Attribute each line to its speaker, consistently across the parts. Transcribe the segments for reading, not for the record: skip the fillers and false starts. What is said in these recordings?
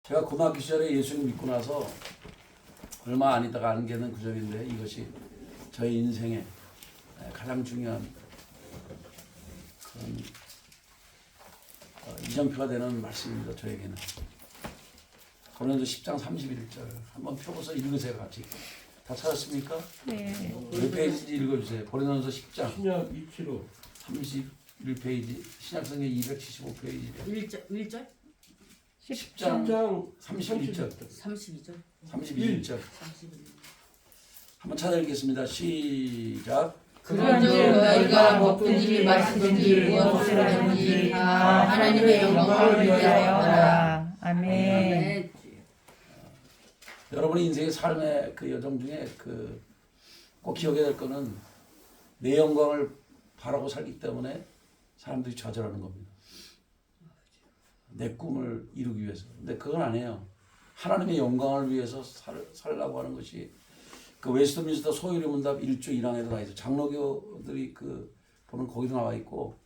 Speaker 1: 제가 고등학교 시절에 예수님 믿고 나서 얼마 안 있다가 아는 게 있는 그 점인데 이것이 저의 인생에 가장 중요한 그런 이정표가 되는 말씀입니다. 저에게는. 고린도서 10장 31절 한번 펴고서 읽으세요. 같이. 다 찾았습니까?
Speaker 2: 네.
Speaker 1: 몇 페이지인지 읽어주세요. 고린도서 10장
Speaker 3: 신약 275
Speaker 1: 31페이지 신약성경 275페이지
Speaker 4: 1절?
Speaker 1: 10장
Speaker 3: 10장
Speaker 1: 31절
Speaker 4: 32절?
Speaker 1: 31절 한번 찾아 읽겠습니다. 시작.
Speaker 4: 그런즉 너희가 먹든지 마시든지 무엇을 하든지 다 하나님의 영광을 위하여 하라.
Speaker 2: 아멘.
Speaker 1: 여러분의 인생의 삶의 그 여정 중에 꼭 기억해야 될 거는 내 영광을 바라고 살기 때문에 사람들이 좌절하는 겁니다. 내 꿈을 이루기 위해서. 근데 그건 아니에요. 하나님의 영광을 위해서 살라고 하는 것이 그 웨스트민스터 소유리 문답 1조 1항에도 나와 있어요. 장로교들이 보면 거기도 나와 있고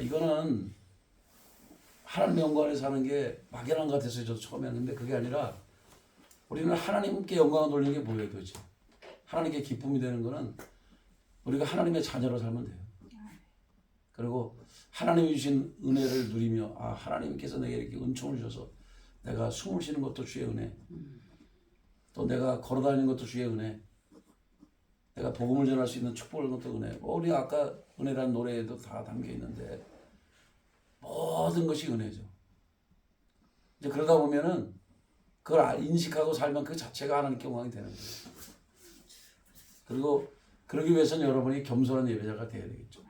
Speaker 1: 이거는 하나님의 영광을 사는 게 막연한 것 같아서 저도 처음에 했는데 그게 아니라 우리는 하나님께 영광을 돌리는 게 뭐예요 도대체. 하나님께 기쁨이 되는 거는 우리가 하나님의 자녀로 살면 돼요. 그리고 하나님이 주신 은혜를 누리며 하나님께서 내게 이렇게 은총을 주셔서 내가 숨을 쉬는 것도 주의 은혜, 또 내가 걸어다니는 것도 주의 은혜, 내가 복음을 전할 수 있는 축복을 것도 은혜. 우리 아까 은혜라는 노래에도 다 담겨 있는데 모든 것이 은혜죠. 이제 그러다 보면은 그걸 인식하고 살면 그 자체가 하나님께 영광이 되는 거예요. 그리고 그러기 위해서는 여러분이 겸손한 예배자가 되어야 되겠죠.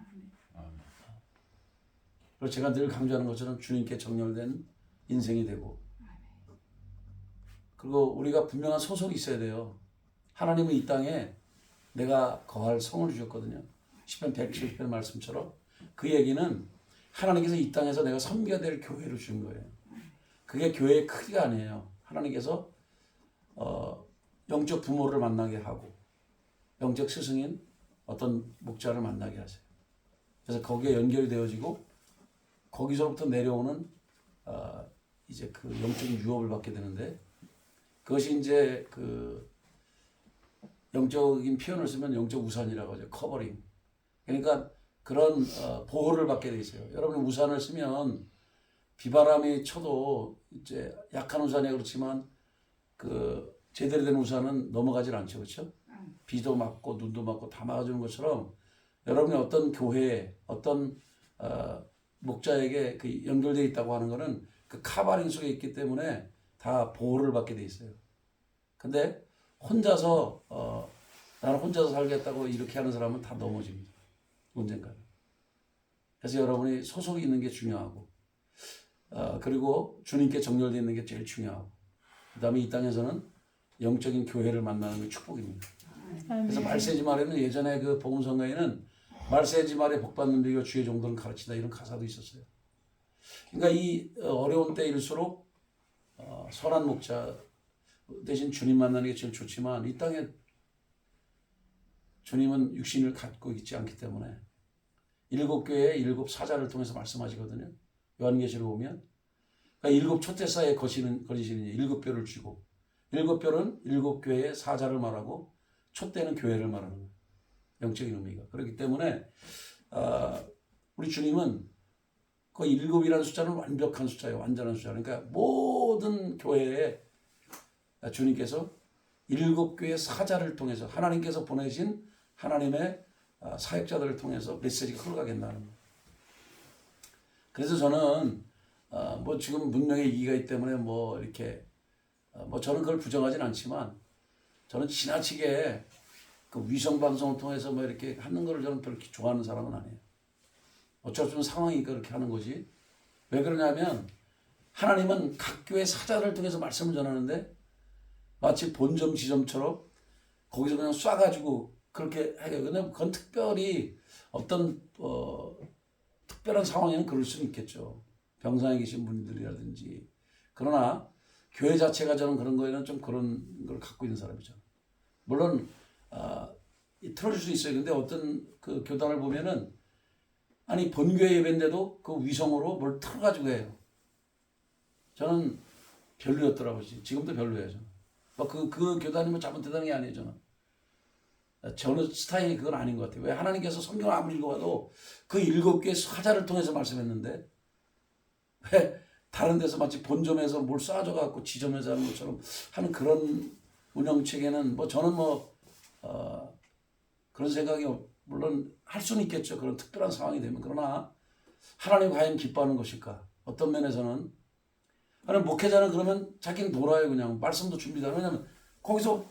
Speaker 1: 그리고 제가 늘 강조하는 것처럼 주님께 정렬된 인생이 되고, 그리고 우리가 분명한 소속이 있어야 돼요. 하나님은 이 땅에 내가 거할 성을 주셨거든요. 시편 170편 말씀처럼 그 얘기는 하나님께서 이 땅에서 내가 섬겨야 될 교회를 주신 거예요. 그게 교회의 크기가 아니에요. 하나님께서 영적 부모를 만나게 하고 영적 스승인 어떤 목자를 만나게 하세요. 그래서 거기에 연결이 되어지고 거기서부터 내려오는 이제 그 영적인 유업을 받게 되는데 그것이 이제 그 영적인 표현을 쓰면 영적 우산이라고 하죠. 커버링. 그러니까 그런 보호를 받게 돼 있어요. 여러분이 우산을 쓰면 비바람이 쳐도 이제 약한 우산이 그렇지만 그 제대로 된 우산은 넘어가질 않죠. 그렇죠? 비도 맞고 눈도 맞고 다 막아주는 것처럼 여러분이 어떤 교회에 어떤 목자에게 그 연결되어 있다고 하는 것은 그 카바링 속에 있기 때문에 다 보호를 받게 돼 있어요. 근데 혼자서 나는 혼자서 살겠다고 이렇게 하는 사람은 다 넘어집니다. 언젠가는. 그래서 여러분이 소속이 있는 게 중요하고 그리고 주님께 정렬되어 있는 게 제일 중요하고 그 다음에 이 땅에서는 영적인 교회를 만나는 게 축복입니다. 그래서 말세지 말에는 예전에 그 복음성가에는 말세지 말에 복받는 비결 주의 종들은 가르치다 이런 가사도 있었어요. 그러니까 이 어려운 때일수록 선한 목자 대신 주님 만나는 게 제일 좋지만 이 땅에 주님은 육신을 갖고 있지 않기 때문에 7교회의 7사자를 통해서 말씀하시거든요. 요한계시록 보면 그러니까 7 초대사에 거시는 7뼈를 쥐고 7뼈는 7교회의 사자를 말하고 촛대는 교회를 말하는 거예요. 영적인 의미가. 그렇기 때문에 우리 주님은 그 7이라는 숫자는 완벽한 숫자예요. 완전한 숫자. 그러니까 모든 교회에 주님께서 7교회 사자를 통해서 하나님께서 보내신 하나님의 사역자들을 통해서 메시지가 흘러가겠다는 거예요. 그래서 저는 뭐 지금 문명의 이기가 있기 때문에 뭐 이렇게 뭐 저는 그걸 부정하진 않지만 저는 지나치게 그 위성방송을 통해서 뭐 이렇게 하는 거를 저는 별로 좋아하는 사람은 아니에요. 어쩔 수 없는 상황이니까 그렇게 하는 거지. 왜 그러냐면 하나님은 각 교회 사자를 통해서 말씀을 전하는데 마치 본점 지점처럼 거기서 그냥 쏴가지고 그렇게 해요. 근데 그건 특별히 어떤 특별한 상황에는 그럴 수는 있겠죠. 병상에 계신 분들이라든지. 그러나 교회 자체가 저는 그런 거에는 좀 그런 걸 갖고 있는 사람이죠. 물론 틀어줄 수 있어요. 근데 어떤 그 교단을 보면은 아니 본교회 예배인데도 그 위성으로 뭘 틀어가지고 해요. 저는 별로였더라고요. 지금도 별로예요. 저는. 그 교단이 뭐 잘못되다는 게 아니에요. 저는 스타일이 그건 아닌 것 같아요. 왜 하나님께서 성경을 아무리 읽어봐도 그 7개의 사자를 통해서 말씀했는데 왜 다른 데서 마치 본점에서 뭘 쏴줘갖고 지점에서 하는 것처럼 하는 그런 운영체계는 뭐 저는 그런 생각이 물론 할 수는 있겠죠. 그런 특별한 상황이 되면. 그러나 하나님 과연 기뻐하는 것일까? 어떤 면에서는 하나님 목회자는 그러면 자기는 놀아요. 그냥 말씀도 준비도 안 해요. 왜냐면 거기서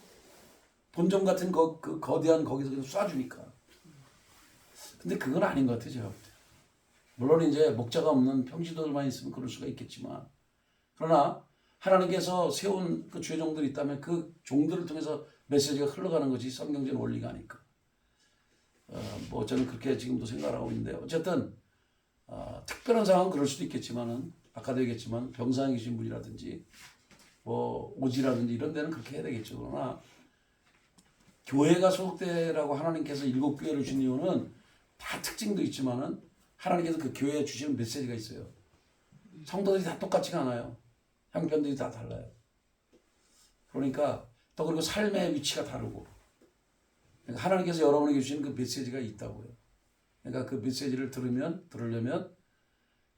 Speaker 1: 본점 같은 그 거대한 거기서 그냥 쏴주니까. 근데 그건 아닌 것 같아요. 제가 볼 때. 물론 이제 목자가 없는 평지도들만 있으면 그럴 수가 있겠지만 그러나 하나님께서 세운 그 주의 종들이 있다면 그 종들을 통해서 메시지가 흘러가는 것이 성경적인 원리가 아닐까. 뭐 저는 그렇게 지금도 생각을 하고 있는데 어쨌든 특별한 상황은 그럴 수도 있겠지만은 아까도 얘기했지만 병상에 계신 분이라든지 뭐 오지라든지 이런 데는 그렇게 해야 되겠죠. 그러나 교회가 소속되라고 하나님께서 7교회를 주신 이유는 다 특징도 있지만은 하나님께서 그 교회에 주시는 메시지가 있어요. 성도들이 다 똑같지가 않아요. 형편들이 다 달라요. 그러니까 또 그리고 삶의 위치가 다르고 그러니까 하나님께서 여러분에게 주신 그 메시지가 있다고요. 그러니까 그 메시지를 들으려면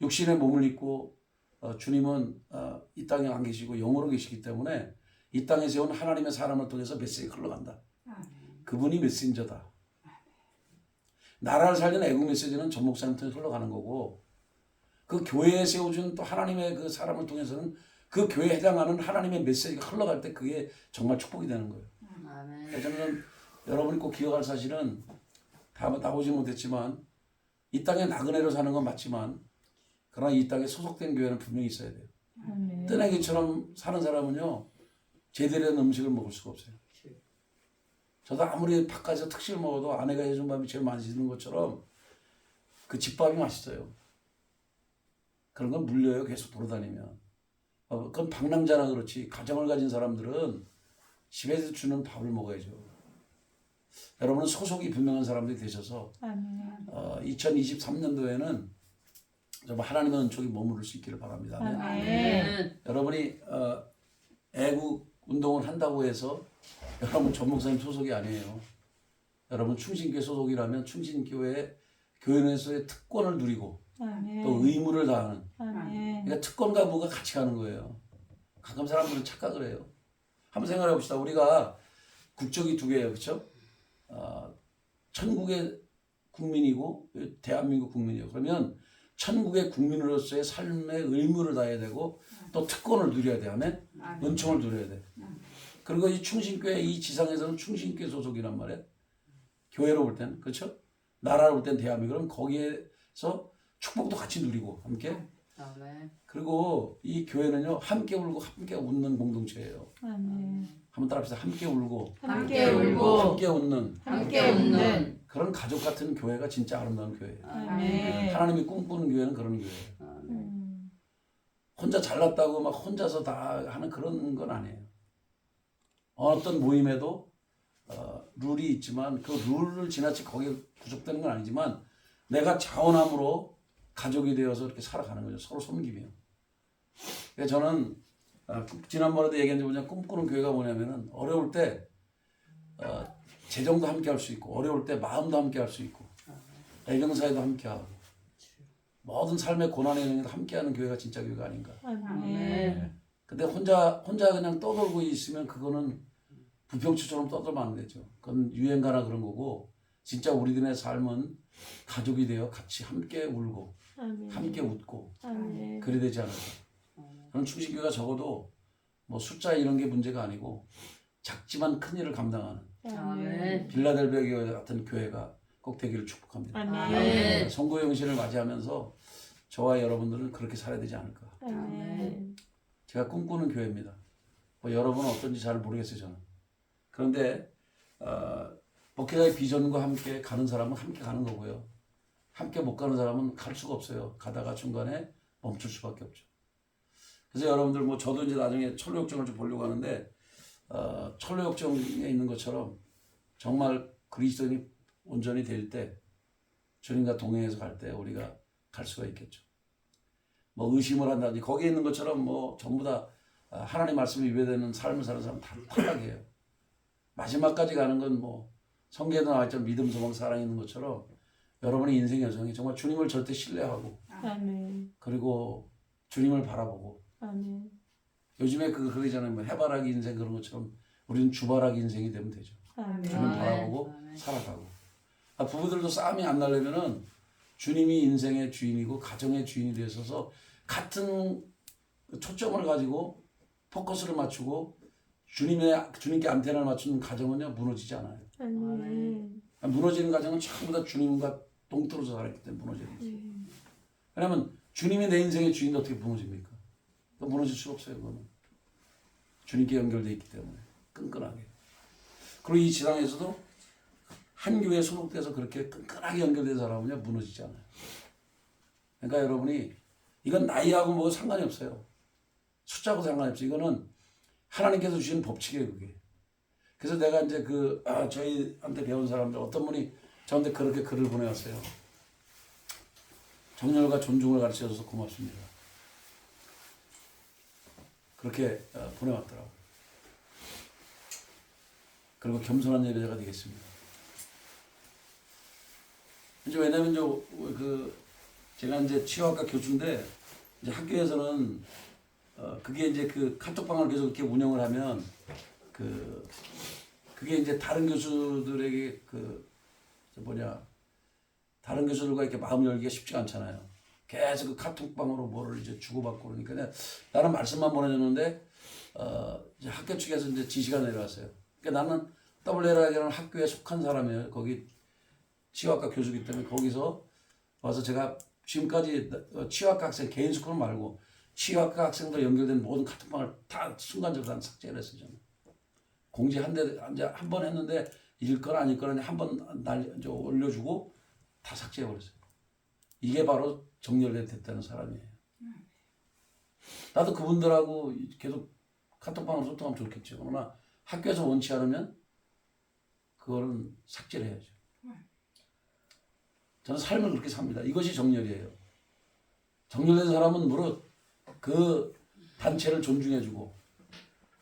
Speaker 1: 육신의 몸을 입고 주님은 이 땅에 안 계시고 영으로 계시기 때문에 이 땅에서 온 하나님의 사람을 통해서 메시지가 흘러간다. 그분이 메신저다. 나라를 살리는 애국 메시지는 전 목사님 통해서 흘러가는 거고 그 교회에 세워준 또 하나님의 그 사람을 통해서는 그 교회에 해당하는 하나님의 메시지가 흘러갈 때 그게 정말 축복이 되는 거예요. 저는 여러분이 꼭 기억할 사실은 다 보지 못했지만 이 땅에 나그네로 사는 건 맞지만 그러나 이 땅에 소속된 교회는 분명히 있어야 돼요. 뜨내기처럼 사는 사람은요 제대로 된 음식을 먹을 수가 없어요. 저도 아무리 바깥에서 특식을 먹어도 아내가 해준 밥이 제일 맛있는 것처럼 그 집밥이 맛있어요. 그런 건 물려요. 계속 돌아다니면. 그건 방랑자나 그렇지 가정을 가진 사람들은 집에서 주는 밥을 먹어야죠. 여러분은 소속이 분명한 사람들이 되셔서 2023년도에는 정말 하나님의 은총이 머무를 수 있기를 바랍니다. 여러분이 애국 운동을 한다고 해서 여러분 전 목사님 소속이 아니에요. 여러분 충신교회 소속이라면 충신교회 교회에서의 특권을 누리고 또 의무를 다하는 그러니까 특권과 무가 같이 가는 거예요. 가끔 사람들은 착각을 해요. 한번 생각해 봅시다. 우리가 국적이 2개예요. 그렇죠? 천국의 국민이고 대한민국 국민이에요. 그러면 천국의 국민으로서의 삶의 의무를 다해야 되고 또 특권을 누려야 돼. 아멘? 은총을 누려야 돼. 그리고 이 충신교회 이 지상에서는 충신교회 소속이란 말이에요. 교회로 볼 때는. 그렇죠? 나라로 볼 때는 대한민국. 그럼 거기에서 축복도 같이 누리고 함께. 그리고 이 교회는요. 함께 울고 함께 웃는 공동체예요. 한번 따라합시다. 함께 울고
Speaker 4: 함께 울고
Speaker 1: 함께 웃는
Speaker 4: 함께 웃는
Speaker 1: 그런 가족 같은 교회가 진짜 아름다운 교회예요. 하나님이 꿈꾸는 교회는 그런 교회예요. 혼자 잘났다고 막 혼자서 다 하는 그런 건 아니에요. 어떤 모임에도 룰이 있지만 그 룰을 지나치 거기에 부족되는 건 아니지만 내가 자원함으로 가족이 되어서 이렇게 살아가는 거죠. 서로 섬기며. 그래서 저는 지난번에도 얘기한 적 꿈꾸는 교회가 뭐냐면은 어려울 때 재정도 함께 할 수 있고 어려울 때 마음도 함께 할 수 있고 애경사에도 함께 하고 모든 삶의 고난의 영역에도 함께하는 교회가 진짜 교회가 아닌가. 네. 근데 혼자 그냥 떠돌고 있으면 그거는 부평추처럼 떠들면 안 되죠. 그건 유행가나 그런 거고 진짜 우리들의 삶은 가족이 되어 같이 함께 울고 함께 웃고 그래야 되지 않을까. 그런 충신교회가 적어도 뭐 숫자 이런 게 문제가 아니고 작지만 큰 일을 감당하는 빌라델비아 교회 같은 교회가 꼭 되기를 축복합니다. 선거 영신을 맞이하면서 저와 여러분들은 그렇게 살아야 되지 않을까. 제가 꿈꾸는 교회입니다. 뭐 여러분은 어떤지 잘 모르겠어요. 저는. 그런데 목회자의 비전과 함께 가는 사람은 함께 가는 거고요. 함께 못 가는 사람은 갈 수가 없어요. 가다가 중간에 멈출 수밖에 없죠. 그래서 여러분들 뭐 저도 이제 나중에 철로역정을 좀 보려고 하는데 철로역정에 있는 것처럼 정말 그리스도인이 온전히 될 때 주님과 동행해서 갈 때 우리가 갈 수가 있겠죠. 뭐 의심을 한다든지 거기에 있는 것처럼 뭐 전부 다 하나님 말씀에 위배되는 삶을 사는 사람 다 탈락이에요. 마지막까지 가는 건 뭐 성경에 나와있던 믿음, 소망, 사랑이 있는 것처럼 여러분의 인생 여정이 정말 주님을 절대 신뢰하고
Speaker 2: 아멘.
Speaker 1: 그리고 주님을 바라보고
Speaker 2: 아멘.
Speaker 1: 요즘에 그러잖아요. 뭐 해바라기 인생 그런 것처럼 우리는 주바라기 인생이 되면 되죠. 주님
Speaker 2: 아멘.
Speaker 1: 바라보고 살아가고. 부부들도 싸움이 안 나려면은 주님이 인생의 주인이고 가정의 주인이 되셔서 같은 초점을 가지고 포커스를 맞추고 주님께 안테나를 맞추는 가정은요 무너지지 않아요.
Speaker 2: 아멘.
Speaker 1: 무너지는 가정은 전부 다 주님과 동떨어져 살았기 때문에 무너지는 거죠. 왜냐하면 주님이 내 인생의 주인인데 어떻게 무너집니까? 무너질 수가 없어요. 그거는 주님께 연결되어 있기 때문에 끈끈하게. 그리고 이 지상에서도 한 교회에 소속돼서 그렇게 끈끈하게 연결된 사람은요 무너지지 않아요. 그러니까 여러분이 이건 나이하고 뭐 상관이 없어요. 숫자하고 상관이 없어요. 이거는 하나님께서 주신 법칙이에요, 그게. 그래서 내가 이제 저희한테 배운 사람들 어떤 분이 저한테 그렇게 글을 보내왔어요. 정열과 존중을 가르쳐줘서 고맙습니다. 그렇게 보내왔더라고요. 그리고 겸손한 예배자가 되겠습니다. 이제 왜냐면 제가 이제 치유학과 교수인데 이제 학교에서는 그게 이제 그 카톡방을 계속 이렇게 운영을 하면 그게 이제 다른 교수들에게 다른 교수들과 이렇게 마음 열기가 쉽지가 않잖아요. 계속 그 카톡방으로 뭐를 이제 주고받고 그러니까 나는 말씀만 보내줬는데 이제 학교 측에서 이제 지시가 내려왔어요. 그러니까 나는 WLI라는 학교에 속한 사람이에요. 거기 치유학과 교수기 때문에 거기서 와서 제가 지금까지 치유학과 학생 개인 스쿨 말고 치유학과 학생들 연결된 모든 카톡방을 다 순간적으로 다 삭제를 했어요. 저는. 공지 한 번 했는데 읽거나 안 읽거나 한 번 올려주고 다 삭제해버렸어요. 이게 바로 정렬됐다는 사람이에요. 나도 그분들하고 계속 카톡방으로 소통하면 좋겠죠. 그러나 학교에서 원치 않으면 그거는 삭제를 해야죠. 저는 삶을 그렇게 삽니다. 이것이 정렬이에요. 정렬된 사람은 무릇 그 단체를 존중해주고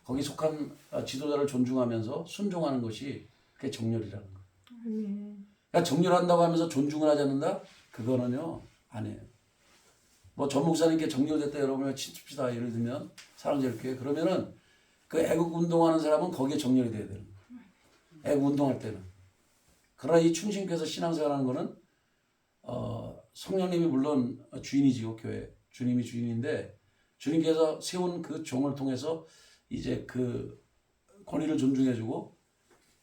Speaker 1: 거기 속한 지도자를 존중하면서 순종하는 것이 그게 정렬이라는 거예요. 그러니까 정렬한다고 하면서 존중을 하지 않는다? 그거는요 아니에요. 뭐 전 목사님께 정렬됐다 여러분을 친춥시다 예를 들면 사랑제일교회 그러면은 그 애국 운동하는 사람은 거기에 정렬이 돼야 되는 거예요. 애국 운동할 때는. 그러나 이 충신교회에서 신앙생활하는 거는 성령님이 물론 주인이지요 교회 주님이 주인인데 주님께서 세운 그 종을 통해서 이제 그 권위를 존중해주고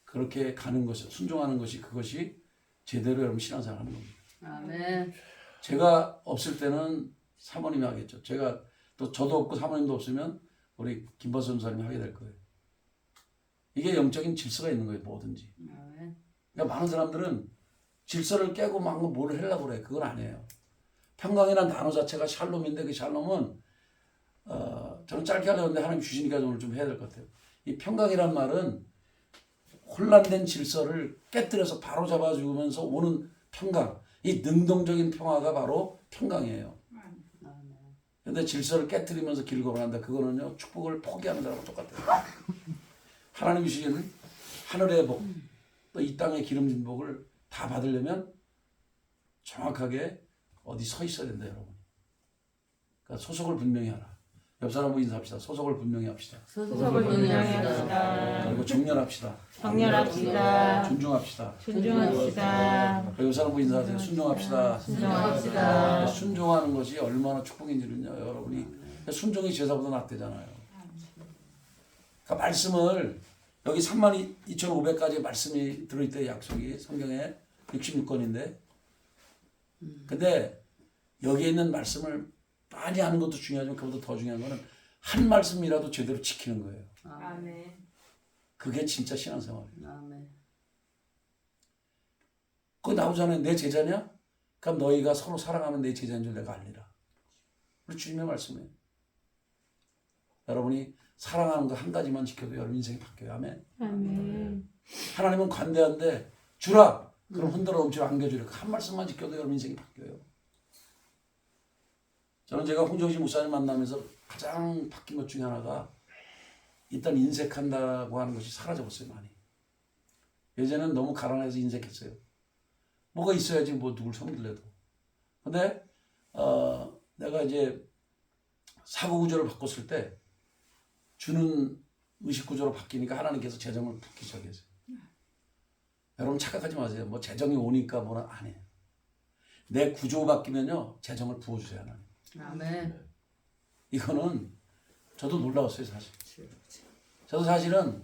Speaker 1: 그렇게 가는 것이 순종하는 것이 그것이 제대로 여러분 신앙생활하는 겁니다.
Speaker 4: 아멘.
Speaker 1: 제가 없을 때는 사모님이 하겠죠. 저도 없고 사모님도 없으면 우리 김바수 전사님이 하게 될 거예요. 이게 영적인 질서가 있는 거예요, 뭐든지.
Speaker 4: 아멘.
Speaker 1: 그러니까 많은 사람들은 질서를 깨고 막 뭘 하려고 그래. 그건 아니에요. 평강이라는 단어 자체가 샬롬인데 그 샬롬은 저는 짧게 하려는데 하나님 주시니까 오늘 좀 해야 될 것 같아요. 이 평강이란 말은 혼란된 질서를 깨뜨려서 바로 잡아주면서 오는 평강. 이 능동적인 평화가 바로 평강이에요. 그런데 질서를 깨뜨리면서 길 걸어간다. 그거는요 축복을 포기하는 사람과 똑같아요. 하나님 주시는 하늘의 복, 또 이 땅의 기름진 복을 다 받으려면 정확하게 어디 서 있어야 된다 여러분. 그러니까 소속을 분명히 하라. 옆 사람하고 인사합시다. 소속을 분명히 합시다.
Speaker 2: 소속을 분명히 합시다.
Speaker 1: 그리고 정렬합시다.
Speaker 2: 정렬합시다.
Speaker 1: 존중합시다.
Speaker 2: 존중합시다.
Speaker 1: 그리고 옆 사람하고 인사하세요. 순종합시다.
Speaker 2: 순종합시다.
Speaker 1: 순종하는 것이 얼마나 축복인지는요 여러분이 순종이 제사보다 낫대잖아요. 그러니까 말씀을 여기 32,500가지 말씀이 들어있대 약속이 성경에 66권인데 근데 여기에 있는 말씀을 많이 하는 것도 중요하지만 그보다 더 중요한 거는 한 말씀이라도 제대로 지키는 거예요.
Speaker 2: 아멘.
Speaker 1: 그게 진짜 신앙생활이에요.
Speaker 4: 아멘.
Speaker 1: 그거 나오잖아요. 내 제자냐? 그럼 너희가 서로 사랑하면 내 제자인 줄 내가 알리라. 우리 주님의 말씀이에요. 여러분이 사랑하는 거 한 가지만 지켜도 여러분 인생이 바뀌어요. 아멘.
Speaker 2: 아멘.
Speaker 1: 하나님은 관대한데 주라. 그럼 흔들어 넘치고 안겨주라. 한 말씀만 지켜도 여러분 인생이 바뀌어요. 저는 제가 홍정신 목사님 만나면서 가장 바뀐 것 중에 하나가 일단 인색한다고 하는 것이 사라져버렸어요 많이. 예전에는 너무 가난해서 인색했어요. 뭐가 있어야지 뭐 누굴 섬길래도. 근데 내가 이제 사고 구조를 바꿨을 때 주는 의식 구조로 바뀌니까 하나님께서 재정을 붓기 시작했어요. 여러분 착각하지 마세요. 뭐 재정이 오니까 뭐라 안 해요. 내 구조 바뀌면요 재정을 부어주세요 하나님.
Speaker 4: 아멘.
Speaker 1: 이거는 저도 놀라웠어요 사실. 저도 사실은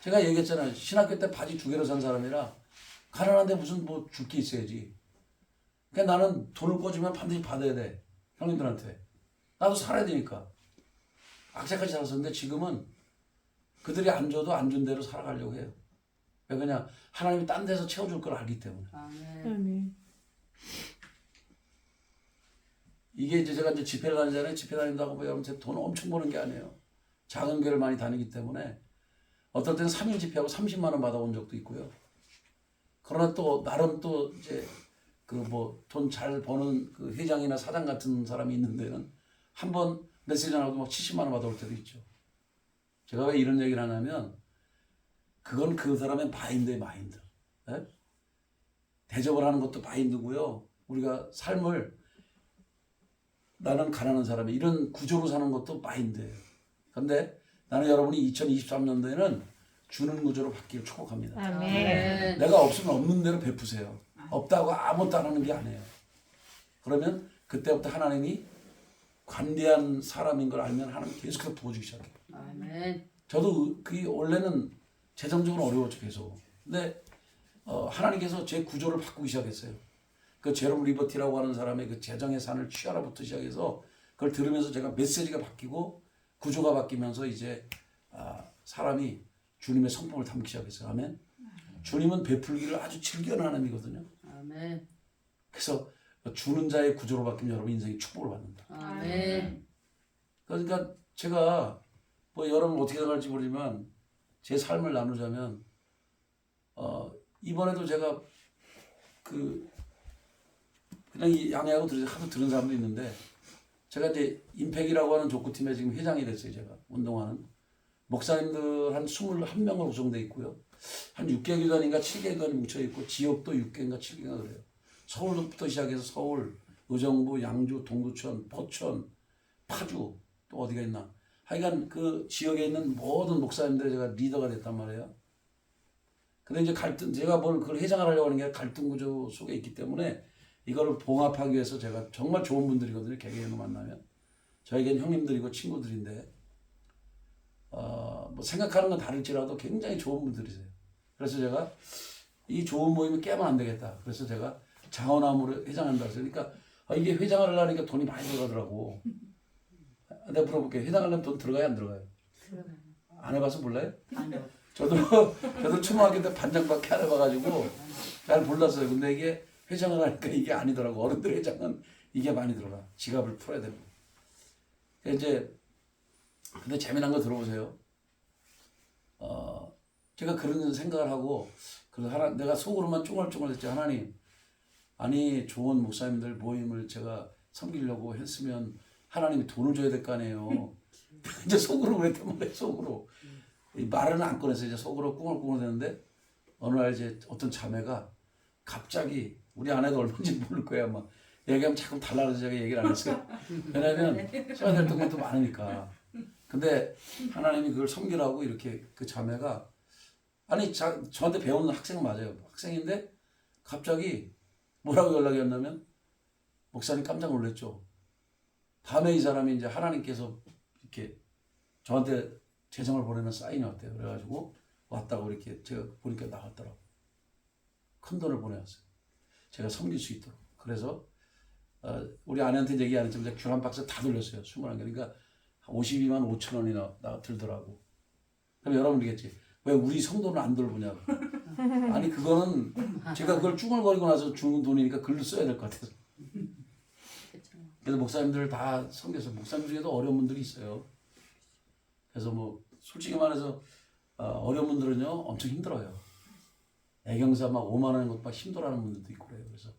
Speaker 1: 제가 얘기했잖아요. 신학교 때 바지 2개로 산 사람이라 가난한데 무슨 뭐 줄 게 있어야지. 그러니까 나는 돈을 꿔주면 반드시 받아야 돼. 형님들한테. 나도 살아야 되니까. 악착같이 살았었는데 지금은 그들이 안 줘도 안 준 대로 살아가려고 해요. 왜 그냥 하나님이 딴 데서 채워줄 걸 알기 때문에.
Speaker 4: 아멘.
Speaker 2: 아멘.
Speaker 1: 이게 이제 제가 이제 집회를 다니잖아요. 집회 다닌다고 뭐 여러분 제 돈 엄청 버는 게 아니에요. 작은 교회를 많이 다니기 때문에 어떨 때는 3일 집회하고 30만 원 받아온 적도 있고요. 그러나 또 나름 또 이제 그 뭐 돈 잘 버는 그 회장이나 사장 같은 사람이 있는 데는 한 번 메시지 하나도 막 70만 원 받아올 때도 있죠. 제가 왜 이런 얘기를 하냐면 그건 그 사람의 마인드의 마인드. 네? 대접을 하는 것도 마인드고요. 우리가 삶을 나는 가난한 사람이 이런 구조로 사는 것도 마인드예요. 그런데 나는 여러분이 2023년도에는 주는 구조로 바뀌길 축복합니다.
Speaker 2: 아멘.
Speaker 1: 내가 없으면 없는 대로 베푸세요. 없다고 아무것도 안 하는 게 아니에요. 그러면 그때부터 하나님이 관대한 사람인 걸 알면 하나님 계속해서 부어주기 시작해요.
Speaker 4: 아멘.
Speaker 1: 저도 그게 원래는 재정적으로 어려웠죠 계속. 근데 하나님께서 제 구조를 바꾸기 시작했어요. 그 제롬 리버티라고 하는 사람의 그 재정의 산을 취하라부터 시작해서 그걸 들으면서 제가 메시지가 바뀌고 구조가 바뀌면서 이제 사람이 주님의 성품을 담기 시작했어요. 아멘. 주님은 베풀기를 아주 즐겨하는 하나님이거든요.
Speaker 4: 아멘.
Speaker 1: 그래서 주는 자의 구조로 바뀌면 여러분 인생이 축복을 받는다.
Speaker 4: 아멘.
Speaker 1: 그러니까 제가 뭐 여러분 어떻게 생각할지 모르지만 제 삶을 나누자면 이번에도 제가 그냥 이 양해하고 하도 들은 사람도 있는데 제가 이제 임팩이라고 하는 족구팀에 지금 회장이 됐어요. 제가 운동하는 목사님들 한 21명으로 구성되어 있고요. 한 6개 교단인가 7개 교단이 뭉쳐 있고 지역도 6개인가 7개인가 그래요. 서울부터 시작해서 서울, 의정부, 양주, 동두천, 포천, 파주 또 어디가 있나. 하여간 그 지역에 있는 모든 목사님들 제가 리더가 됐단 말이에요. 근데 이제 제가 그걸 회장을 하려고 하는 게 갈등 구조 속에 있기 때문에 이거를 봉합하기 위해서 제가 정말 좋은 분들이거든요. 개개인으로 만나면. 저에겐 형님들이고 친구들인데, 뭐 생각하는 건 다를지라도 굉장히 좋은 분들이세요. 그래서 제가 이 좋은 모임을 깨면 안 되겠다. 그래서 제가 장원함으로 회장한다. 그러니까 이게 회장을 하려니까 돈이 많이 들어가더라고. 내가 물어볼게요. 회장하려면 돈 들어가요? 안 들어가요? 안 해봐서 몰라요?
Speaker 4: 아니요.
Speaker 1: 저도 초등학교 때 반장밖에 안 해봐가지고 잘 몰랐어요. 근데 이게 회장을 하니까 이게 아니더라고. 어른들 회장은 이게 많이 들어가. 지갑을 풀어야 되고. 이제 근데 재미난 거 들어보세요. 제가 그런 생각을 하고 그래서 내가 속으로만 쫑알쫑알했지. 하나님, 아니 좋은 목사님들 모임을 제가 섬기려고 했으면 하나님이 돈을 줘야 될 거 아니에요. 이제 속으로 그랬단 말이에요. 속으로. 말은 안 꺼내서 이제 속으로 꿍얼꿍얼 되는데 어느 날 이제 어떤 자매가 갑자기 우리 아내도 얼마인지 모를 거야. 막 얘기하면 자꾸 달라서 제가 얘기를 안 했어요. 왜냐면 써야 될 것도 많으니까. 근데 하나님이 그걸 섬기라고 이렇게 그 자매가 아니 저한테 배우는 학생 맞아요. 학생인데 갑자기 뭐라고 연락이 왔냐면 목사님 깜짝 놀랐죠. 밤에 이 사람이 이제 하나님께서 이렇게 저한테 재정을 보내는 사인이 왔대요. 그래가지고 왔다고 이렇게 제가 보니까 나왔더라고. 큰 돈을 보내왔어요. 제가 섬길 수 있도록. 그래서 우리 아내한테 얘기 안 했지만 제가 귤 한 박스 다 돌렸어요. 21개. 그러니까 52만 5천 원이나 들더라고. 그럼 여러분 그러겠지. 왜 우리 성도는 안 돌보냐고. 아니 그거는 제가 그걸 쭈글거리고 나서 주는 돈이니까 글로 써야 될 것 같아서. 그래서 목사님들을 다 섬겨서 목사님 중에도 어려운 분들이 있어요. 그래서 뭐 솔직히 말해서 어려운 분들은요 엄청 힘들어요. 애경사 막 5만 원인 것도 막 힘들어하는 분들도 있고 그래요. 그래서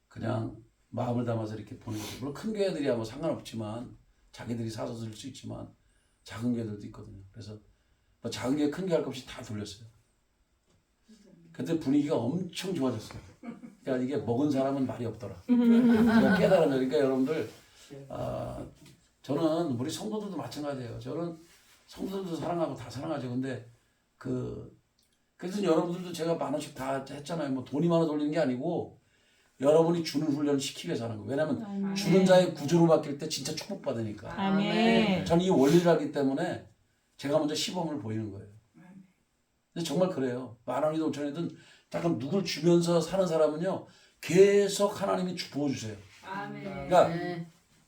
Speaker 1: 그냥 마음을 담아서 이렇게 보는 거죠. 물론 큰 교회들이야 뭐 상관없지만 자기들이 사서 줄 수 있지만 작은 교회들도 있거든요. 그래서 뭐 작은 교회 큰 교회 할 것 없이 다 돌렸어요. 그때 분위기가 엄청 좋아졌어요. 그러니까 이게 먹은 사람은 말이 없더라. 제가 깨달은 거예요. 그러니까 여러분들 저는 우리 성도들도 마찬가지예요. 저는 성도들도 사랑하고 다 사랑하죠. 근데 그래서 여러분들도 제가 10,000원씩 다 했잖아요. 뭐 돈이 많아 돌리는 게 아니고 여러분이 주는 훈련을 시키기 위해서 하는 거예요. 왜냐하면 주는 자의 구조로 바뀔 때 진짜 축복받으니까.
Speaker 2: 아멘.
Speaker 1: 저는 이 원리를 하기 때문에 제가 먼저 시범을 보이는 거예요. 근데 정말 그래요. 10,000원이든 5,000원이든 잠깐 누굴 주면서 사는 사람은요. 계속 하나님이 부어주세요. 그러니까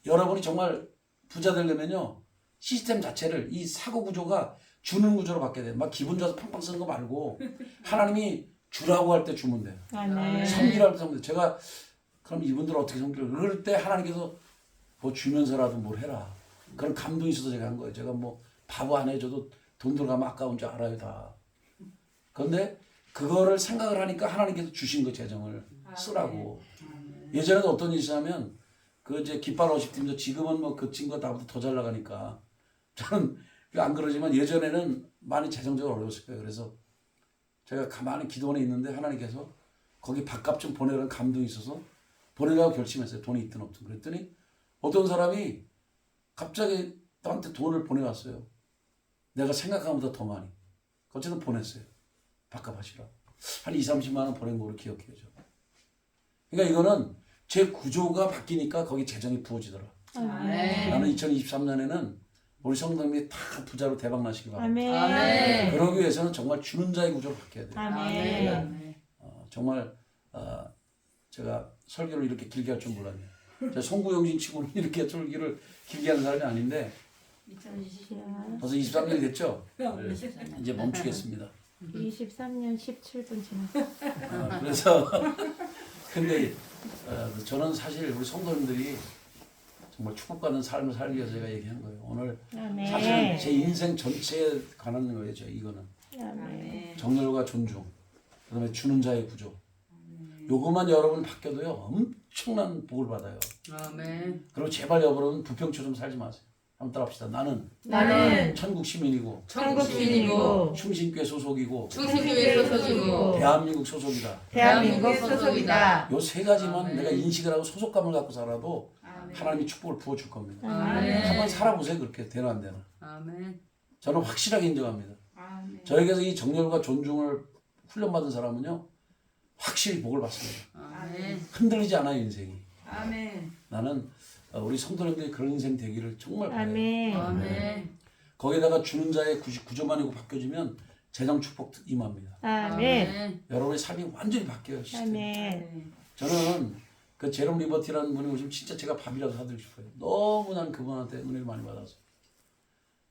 Speaker 1: 여러분이 정말 부자 되려면요. 시스템 자체를 이 사고 구조가 주는 구조로 바뀌어야 돼요. 막 기분 좋아서 팡팡 쓰는 거 말고 하나님이 주라고 할 때 주면 돼요.
Speaker 2: 아멘.
Speaker 1: 섬기라고 할 때 섬기면 돼요. 제가 그럼 이분들 어떻게 섬기려 그럴 때 하나님께서 뭐 주면서라도 뭘 해라. 그런 감동이 있어서 제가 한 거예요. 제가 뭐 바보 안 해줘도 돈 들어가면 아까운 줄 알아요 다. 그런데 그거를 생각을 하니까 하나님께서 주신 거 재정을 쓰라고. 예전에도 어떤 일이 있었냐면 그 이제 깃발 50팀도 지금은 뭐 그 친구가 나보다 더 잘 나가니까 저는 안 그러지만 예전에는 많이 재정적으로 어려웠을 거예요. 그래서 제가 가만히 기도원에 있는데 하나님께서 거기 밥값 좀 보내라는 감동이 있어서 보내라고 결심했어요. 돈이 있든 없든. 그랬더니 어떤 사람이 갑자기 나한테 돈을 보내왔어요. 내가 생각한 것보다 더 많이. 어쨌든 보냈어요. 밥값 하시라고. 한 20-30만 원 보낸 거로 기억해요. 저. 그러니까 이거는 제 구조가 바뀌니까 거기 재정이 부어지더라.
Speaker 2: 아멘.
Speaker 1: 나는 2023년에는 우리 성도님이 다 부자로 대박 나시기 바랍니다.
Speaker 2: 아멘.
Speaker 1: 그러기 위해서는 정말 주는 자의 구조로 바뀌어야 돼요.
Speaker 2: 아멘.
Speaker 1: 정말 제가 설교를 이렇게 길게 할 줄 몰랐네요. 제가 송구영신 치고는 이렇게 설교를 길게 하는 사람이 아닌데
Speaker 4: 2020년
Speaker 1: 벌써 23년이 됐죠? 이제 멈추겠습니다.
Speaker 2: 23년 17분 지났어.
Speaker 1: 그래서 근데 저는 사실 우리 성도님들이 정말 축복받는 삶을 살기 위해서 제가 얘기한 거예요. 오늘 사실
Speaker 2: 아멘.
Speaker 1: 제 인생 전체에 관한 거예요. 이거는
Speaker 2: 아멘.
Speaker 1: 정열과 존중, 그다음에 주는 자의 구조. 요것만 여러분 바뀌어도요 엄청난 복을 받아요.
Speaker 4: 아멘.
Speaker 1: 그리고 제발 여러분 부평처럼 살지 마세요. 한번 따라합시다.
Speaker 2: 나는
Speaker 1: 천국 시민이고
Speaker 4: 천국 시민이고
Speaker 1: 충신교회 소속이고
Speaker 4: 충신교회 소속이고
Speaker 1: 대한민국 소속이다.
Speaker 2: 대한민국 소속이다.
Speaker 1: 요 세 가지만
Speaker 4: 아멘.
Speaker 1: 내가 인식을 하고 소속감을 갖고 살아도 하나님이 축복을 부어줄 겁니다.
Speaker 4: 아멘.
Speaker 1: 한번 살아보세요. 그렇게 되나 안 되나.
Speaker 4: 아멘.
Speaker 1: 저는 확실하게 인정합니다. 저에게서 이 정열과 존중을 훈련받은 사람은요 확실히 복을 받습니다.
Speaker 4: 아멘.
Speaker 1: 흔들리지 않아요 인생이.
Speaker 2: 아멘.
Speaker 1: 나는 우리 성도님들이 그런 인생 되기를 정말 바라요.
Speaker 2: 아멘.
Speaker 4: 아멘.
Speaker 1: 거기다가 주는 자의 구조만 이고 바뀌어지면 재정 축복 임합니다.
Speaker 2: 아멘.
Speaker 1: 여러분의 삶이 완전히 바뀌어요. 시스템이.
Speaker 2: 아멘.
Speaker 1: 저는 그 제롬 리버티라는 분이 오시면 진짜 제가 밥이라도 사드리고 싶어요. 너무 난 그분한테 은혜를 많이 받아서.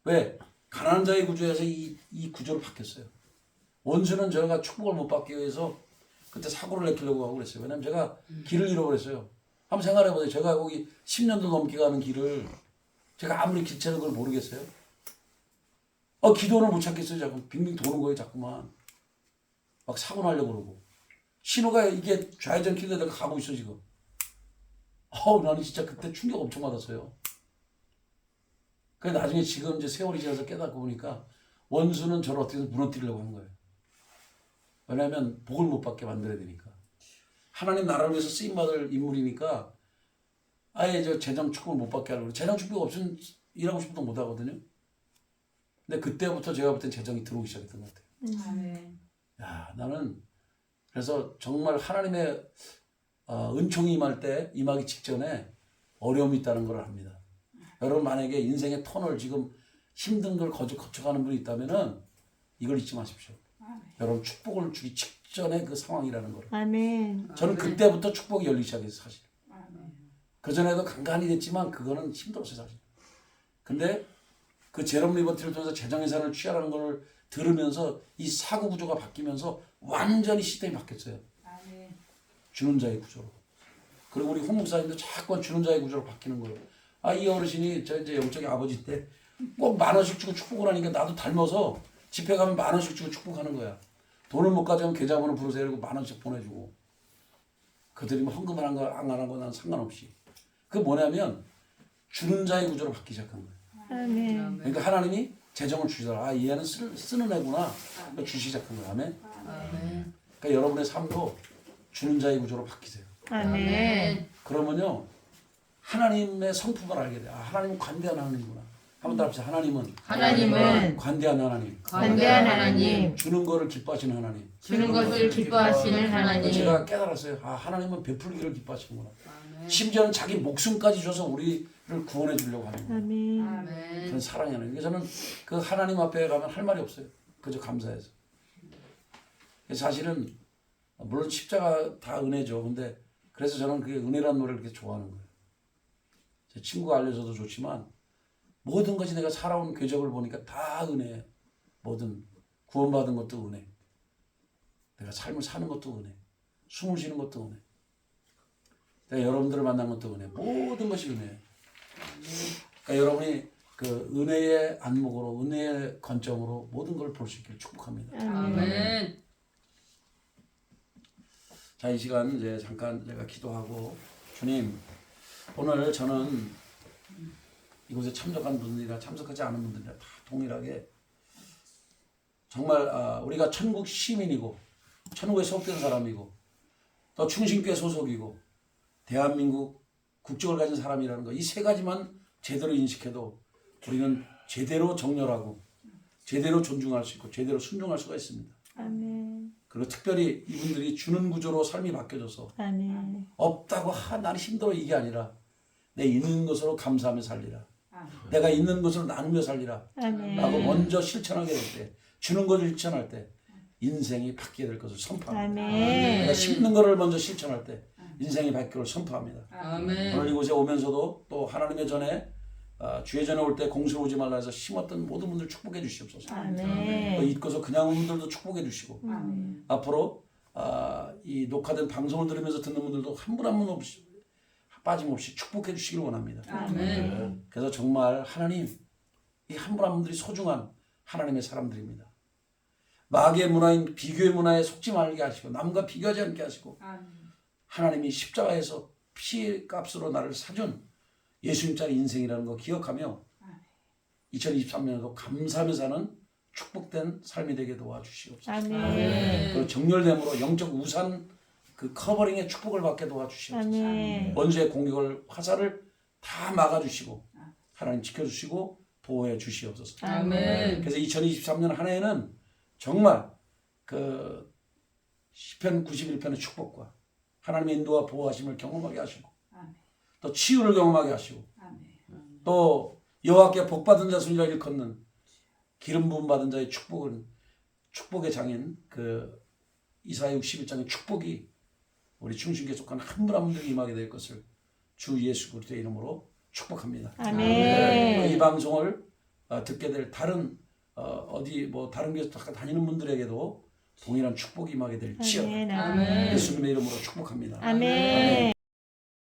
Speaker 1: 왜? 가난한 자의 구조에서 이 구조로 바뀌었어요. 원수는 저가 축복을 못 받기 위해서 그때 사고를 내키려고 하고 그랬어요. 왜냐면 제가 길을 잃어버렸어요. 한번 생각해보세요. 제가 거기 10년도 넘게 가는 길을 제가 아무리 길치는 걸 모르겠어요. 기도원을 못 찾겠어요. 자꾸 빙빙 도는 거예요. 자꾸만. 막 사고 나려고 그러고. 신호가 이게 좌회전 길에 내가 가고 있어 지금. 나는 진짜 그때 충격 엄청 받았어요. 그래서 나중에 지금 이제 세월이 지나서 깨닫고 보니까 원수는 저를 어떻게든 무너뜨리려고 한 거예요. 왜냐하면 복을 못 받게 만들어야 되니까. 하나님 나라를 위해서 쓰임받을 인물이니까 아예 저 재정 축복을 못 받게 하려고. 재정 축복 없으면 일하고 싶어도 못 하거든요. 근데 그때부터 제가 볼 땐 재정이 들어오기 시작했던 것 같아요.
Speaker 2: 아멘.
Speaker 1: 야, 나는 그래서 정말 하나님의 은총이 임하기 직전에 어려움이 있다는 걸 압니다. 여러분 만약에 인생의 터널 지금 힘든 걸 거쳐가는 분이 있다면은 이걸 잊지 마십시오. 여러분 축복을 주기 직전에 그 상황이라는 걸.
Speaker 2: 아멘.
Speaker 1: 저는 그때부터 축복이 열리기 시작했어요, 사실. 그전에도 간간히 됐지만 그거는 힘들었어요, 사실. 근데 그 제롬 리버티를 통해서 재정예산을 취하라는 걸 들으면서 이 사고 구조가 바뀌면서 완전히 시스템이 바뀌었어요. 주는 자의 구조로. 그리고 우리 홍 목사님도 자꾸 주는 자의 구조로 바뀌는 거예요. 이 어르신이 저 이제 영적인 아버지인데 꼭 10,000원씩 주고 축복을 하니까 나도 닮아서 집회 가면 10,000원씩 주고 축복하는 거야. 돈을 못 가져오면 계좌번호 부르세요. 이러고 10,000원씩 보내주고. 그들이 뭐 헌금을 한 거 안 한 거 난 상관없이. 그게 뭐냐면 주는 자의 구조로 바뀌기 시작한 거예요.
Speaker 2: 아멘.
Speaker 1: 그러니까 하나님이 재정을 주시더라. 아, 얘는 쓰는 애구나. 주기 시작한 거예요. 아멘.
Speaker 4: 아멘.
Speaker 1: 그러니까 여러분의 삶도 주는 자의 구조로 바뀌세요.
Speaker 2: 아멘.
Speaker 1: 그러면요, 하나님의 성품을 알게 돼요. 아, 하나님은 관대한 하나님이구나. 한번 더 합시다.
Speaker 4: 하나님은
Speaker 1: 관대한 하나님.
Speaker 4: 관대한 하나님,
Speaker 1: 주는 거를 기뻐하시는 하나님.
Speaker 4: 주는 것을 기뻐하시는 하나님.
Speaker 1: 제가 깨달았어요. 아, 하나님은 베풀기를 기뻐하시는구나. 심지어는 자기 목숨까지 줘서 우리를 구원해 주려고 하는 거예요.
Speaker 2: 아멘.
Speaker 4: 아멘.
Speaker 1: 그런 사랑이 하나님. 그래서 저는 그 하나님 앞에 가면 할 말이 없어요. 그저 감사해서. 사실은 물론 십자가 다 은혜죠. 근데 그래서 저는 그게 은혜라는 노래를 그렇게 좋아하는 거예요. 제 친구가 알려줘도 좋지만 모든 것이 내가 살아온 궤적을 보니까 다 은혜예요. 뭐든 구원받은 것도 은혜. 내가 삶을 사는 것도 은혜. 숨을 쉬는 것도 은혜. 내가 여러분들을 만난 것도 은혜. 모든 것이 은혜예요. 그러니까 여러분이 그 은혜의 안목으로 은혜의 관점으로 모든 걸 볼 수 있기를 축복합니다.
Speaker 4: 아멘.
Speaker 1: 자, 이 시간 이제 잠깐 제가 기도하고 주님, 오늘 저는 이곳에 참석한 분들이나 참석하지 않은 분들이나 다 동일하게 정말 우리가 천국 시민이고 천국에 속된 사람이고 또 충신교회 소속이고 대한민국 국적을 가진 사람이라는 거 이 세 가지만 제대로 인식해도 우리는 제대로 정렬하고 제대로 존중할 수 있고 제대로 순종할 수가 있습니다.
Speaker 2: 아멘.
Speaker 1: 그리고 특별히 이분들이 주는 구조로 삶이 바뀌어져서
Speaker 2: 아멘.
Speaker 1: 없다고 나는 힘들어 이게 아니라 내 있는 것으로 감사하며 살리라. 내가 있는 것으로 나누며 살리라.
Speaker 2: 아멘.
Speaker 1: 라고 먼저 실천하게 될 때 주는 것을 실천할 때 인생이 바뀌게 될 것을 선포합니다.
Speaker 2: 아멘.
Speaker 1: 내가 심는 것을 먼저 실천할 때 인생이 바뀌기를 선포합니다.
Speaker 4: 아멘.
Speaker 1: 오늘 이곳에 오면서도 또 하나님의 전에 주의 전에 올 때 공수로 오지 말라 해서 심었던 모든 분들 축복해 주시옵소서. 또
Speaker 2: 아멘.
Speaker 1: 잊고서 그냥 온 분들도 축복해 주시고 앞으로 이 녹화된 방송을 들으면서 듣는 분들도 한 분 한 분 없이 빠짐없이 축복해 주시길 원합니다.
Speaker 4: 아멘.
Speaker 1: 그래서 정말 하나님 이 한 분 한 분들이 소중한 하나님의 사람들입니다. 마귀의 문화인 비교의 문화에 속지 말게 하시고 남과 비교하지 않게 하시고 하나님이 십자가에서 피의 값으로 나를 사준 예수님짜리 인생이라는 거 기억하며 2023년에도 감사하며 사는 축복된 삶이 되게 도와주시옵소서.
Speaker 2: 아멘.
Speaker 1: 그리고 정렬됨으로 영적 우산 그 커버링의 축복을 받게 도와주시옵소서.
Speaker 2: 아멘.
Speaker 1: 원수의 공격을 화살을 다 막아주시고 하나님 지켜주시고 보호해 주시옵소서.
Speaker 4: 아멘.
Speaker 1: 그래서 2023년 한 해에는 정말 그 시편 91편의 축복과 하나님의 인도와 보호하심을 경험하게 하시고 또 치유를 경험하게 하시고 또 여호와께 복받은 자손이라 일컫는 기름 부음 받은 자의 축복은 축복의 장인 그 이사야 61장의 축복이 우리 충신교에 속한 한 분 한 분들이 임하게 될 것을 주 예수 그리스도의 이름으로 축복합니다.
Speaker 2: 아멘.
Speaker 1: 이 방송을 듣게 될 다른 어디 뭐 다른 교회 다니는 분들에게도 동일한 축복이 임하게 될지어다.
Speaker 2: 아멘.
Speaker 4: 아멘.
Speaker 1: 예수님의 이름으로 축복합니다.
Speaker 2: 아멘.